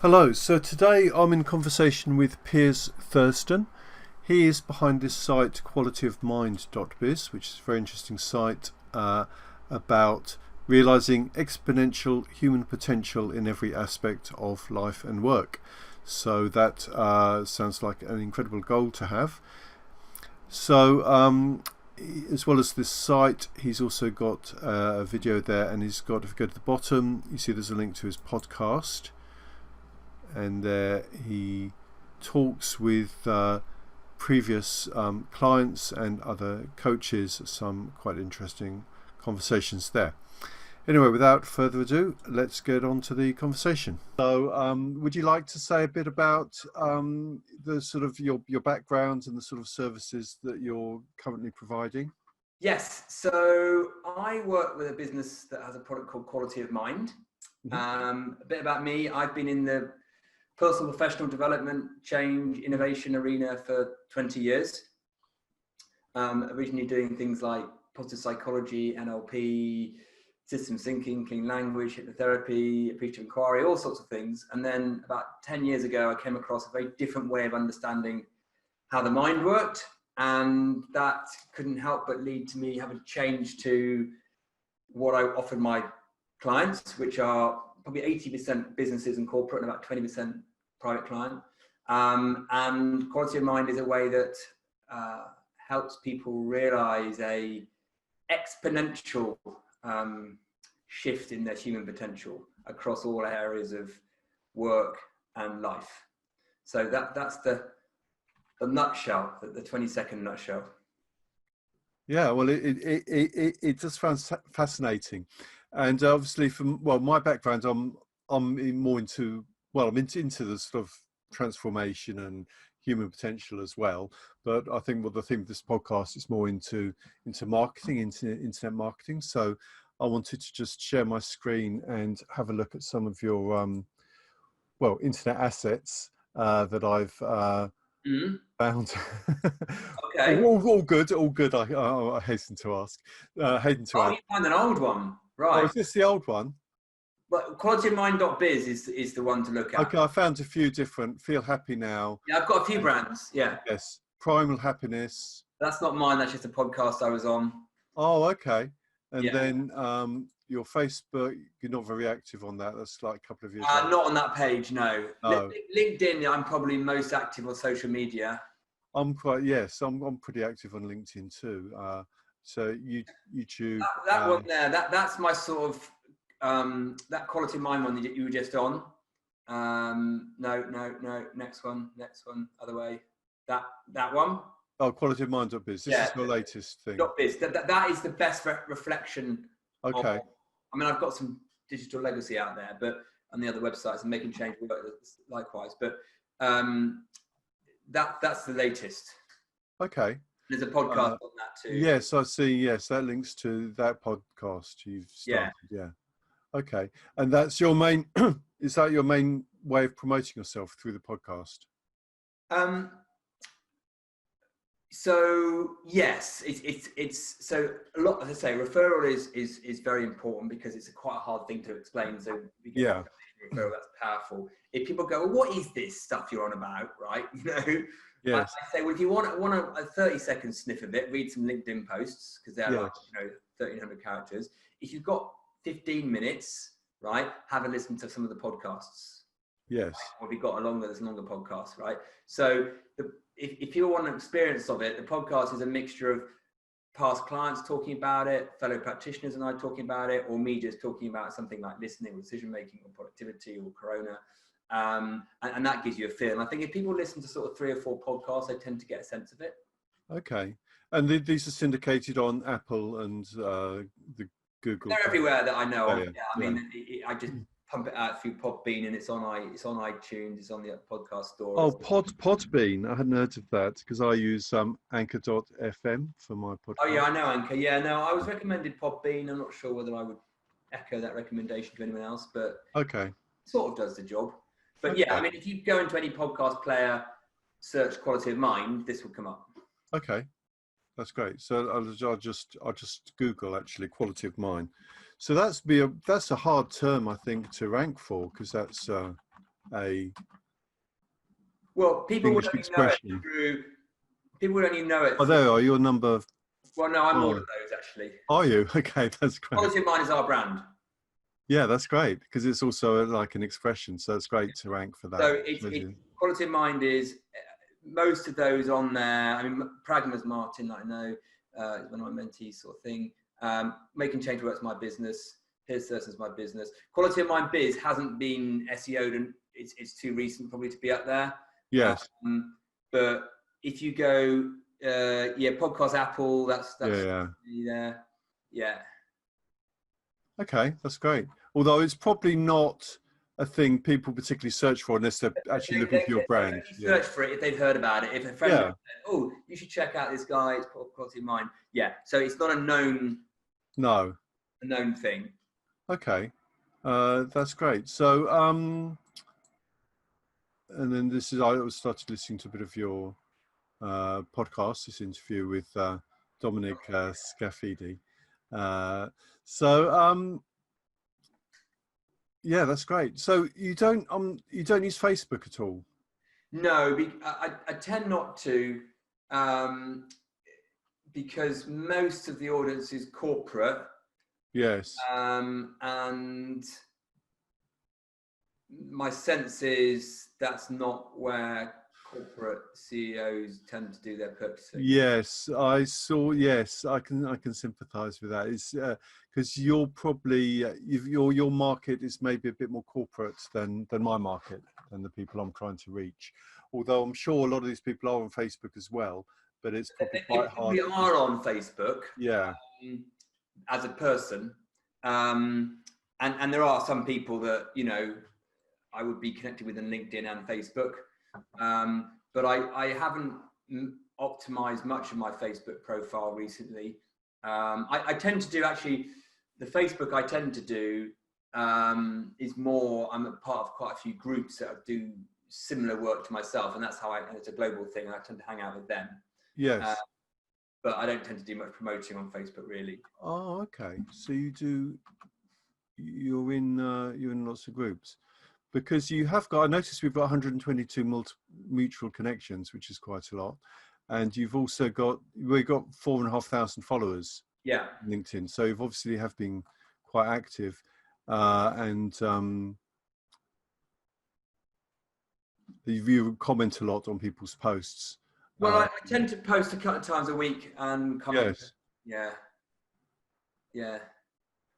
Hello, so today I'm in conversation with Piers Thurston. He is behind this site qualityofmind.biz, which is a very interesting site about realizing exponential human potential in every aspect of life and work. So that sounds like an incredible goal to have. So as well as this site, he's also got a video there, and he's got, if you go to the bottom, you see there's a link to his podcast. And there he talks with previous clients and other coaches, some quite interesting conversations there. Anyway, without further ado, let's get on to the conversation. So would you like to say a bit about the sort of your background and the sort of services that you're currently providing? Yes, so I work with a business that has a product called Quality of Mind. A bit about me: I've been in the personal professional development, change, innovation arena for 20 years. Originally doing things like positive psychology, NLP, systems thinking, clean language, hypnotherapy, appreciative inquiry, all sorts of things. And then about 10 years ago, I came across a very different way of understanding how the mind worked. And that couldn't help but lead to me having to change to what I offered my clients, which are probably 80% businesses and corporate and about 20% private client. And Quality of Mind is a way that helps people realize a exponential shift in their human potential across all areas of work and life. So that's the nutshell, the 20-second nutshell. Yeah, well, it just sounds fascinating. And obviously, from my background, I'm more into I'm into the sort of transformation and human potential as well. But I think the theme of this podcast is more into marketing, into internet marketing. So I wanted to just share my screen and have a look at some of your internet assets that I've found. Okay. all good. I hasten to ask. You found an old one, right? Oh, is this the old one? Well, qualityofmind.biz is the one to look at. Okay, I found a few different. Feel happy now. Yeah, I've got a few brands. Yeah. Yes, primal happiness. That's not mine. That's just a podcast I was on. Oh, okay. And yeah. Then your Facebook, you're not very active on that. That's like a couple of years. Not on that page, no. Oh. LinkedIn, I'm probably most active on social media. I'm pretty active on LinkedIn too. So YouTube. That one there. That's my sort of that Quality of Mind one that you were just on. No. Next one. Other way. That one. Oh, Quality of Mind.biz. This is your latest thing. .biz. That is the best reflection. Okay. I mean, I've got some digital legacy out there, but on the other websites and making change work likewise. But that's the latest. Okay. There's a podcast on that too. Yes, I see. Yes, that links to that podcast you've started. Yeah. Okay. And that's your main. Is that your main way of promoting yourself, through the podcast? So yes, it's so a lot. As I say, referral is very important because it's quite a hard thing to explain. So referral, that's powerful. If people go, well, what is this stuff you're on about, right? Yes. I say, well, if you want a 30-second sniff of it, read some LinkedIn posts because they're 1,300 characters. If you've got 15 minutes, right, have a listen to some of the podcasts. Yes. Right? Or if you've got there's longer podcasts, right? So if you want an experience of it, the podcast is a mixture of past clients talking about it, fellow practitioners and I talking about it, or me just talking about something like listening or decision making or productivity or corona. And that gives you a feel. And I think if people listen to sort of 3 or 4 podcasts, they tend to get a sense of it. Okay. And these are syndicated on Apple and the Google. They're everywhere that I know of. Yeah. I mean, I just pump it out through Podbean, and it's on iTunes, it's on the podcast store. Oh, Podbean. I hadn't heard of that because I use Anchor.fm for my podcast. Oh yeah, I know Anchor. Yeah, no, I was recommended Podbean. I'm not sure whether I would echo that recommendation to anyone else, but okay, sort of does the job. But yeah, I mean, if you go into any podcast player, search Quality of Mind, this will come up. Okay, that's great. So I'll just Google actually Quality of Mind. So that's a hard term, I think, to rank for, because that's a Well, people would English only know it expression? through. People would only know it. Oh, there are your number. Well, no, I'm all Oh, of those actually. are you? Okay, that's great. Quality of Mind is our brand. Yeah, that's great because it's also like an expression, so it's great to rank for that. So it's Quality of Mind is most of those on there. I mean, Pragma's Martin, I know, is one of my mentees, sort of thing. Making Change Work's my business. Piers Thurston's my business. Quality of Mind Biz hasn't been SEO'd, and it's too recent probably to be up there. Yes. But if you go, Podcast Apple, that's yeah. there. Yeah. Okay, that's great. Although it's probably not a thing people particularly search for unless they're actually looking for your brand. Search for it if they've heard about it. If a friend said, "Oh, you should check out this guy. It's Quality of Mind." Yeah. So it's not a known thing. Okay, that's great. So, and then I started listening to a bit of your podcast, this interview with Dominic Scafidi. Yeah, that's great. So you don't use Facebook at all? No, I tend not to, because most of the audience is corporate. Yes. And my sense is that's not where corporate CEOs tend to do their purchasing. Yes, I saw. Yes, I can sympathise with that. It's because you're probably your market is maybe a bit more corporate than my market, than the people I'm trying to reach. Although I'm sure a lot of these people are on Facebook as well, but it's probably quite hard. We are on Facebook. Yeah. As a person, and there are some people that I would be connected with on LinkedIn and Facebook. But I haven't optimized much of my Facebook profile recently. I tend to do actually the Facebook I tend to do is more, I'm a part of quite a few groups that do similar work to myself, and that's how and it's a global thing. I tend to hang out with them. Yes. But I don't tend to do much promoting on Facebook really. Oh, okay. So you're in lots of groups. Because you have got, I noticed we've got 122 mutual connections, which is quite a lot. And we've got 4,500 followers. Yeah. On LinkedIn. So you've obviously have been quite active. You comment a lot on people's posts. Well, I tend to post a couple of times a week and comment. Yes. Yeah.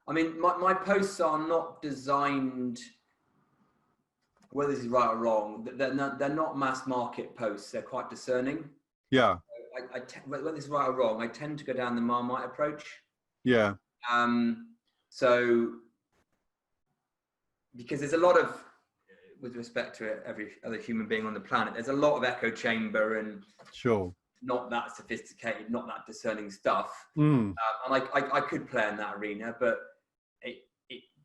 I mean, my posts are not designed, whether this is right or wrong, they're not mass market posts. They're quite discerning. Yeah. Whether this is right or wrong, I tend to go down the Marmite approach. Yeah. So, because there's a lot of, with respect to every other human being on the planet, there's a lot of echo chamber and not that sophisticated, not that discerning stuff. And I could play in that arena, but it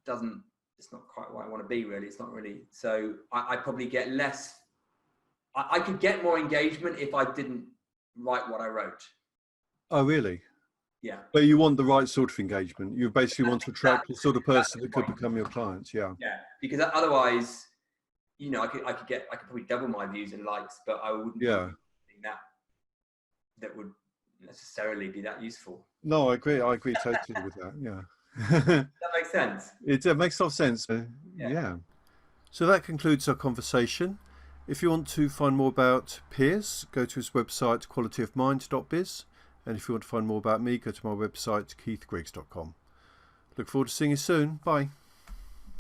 doesn't. It's not quite where I want to be, really. It's not really. So I probably get less. I could get more engagement if I didn't write what I wrote. Oh, really? Yeah. But you want the right sort of engagement. You basically want to attract the sort of person that could become your clients. Yeah. Yeah. Because otherwise, I could probably double my views and likes, but I wouldn't. Yeah. Think that would necessarily be that useful. No, I agree. I agree totally with that. Yeah. That makes sense. It makes a lot of sense. Yeah. So that concludes our conversation. If you want to find more about Piers, go to his website qualityofmind.biz, and if you want to find more about me, go to my website keithgriggs.com. Look forward to seeing you soon. Bye.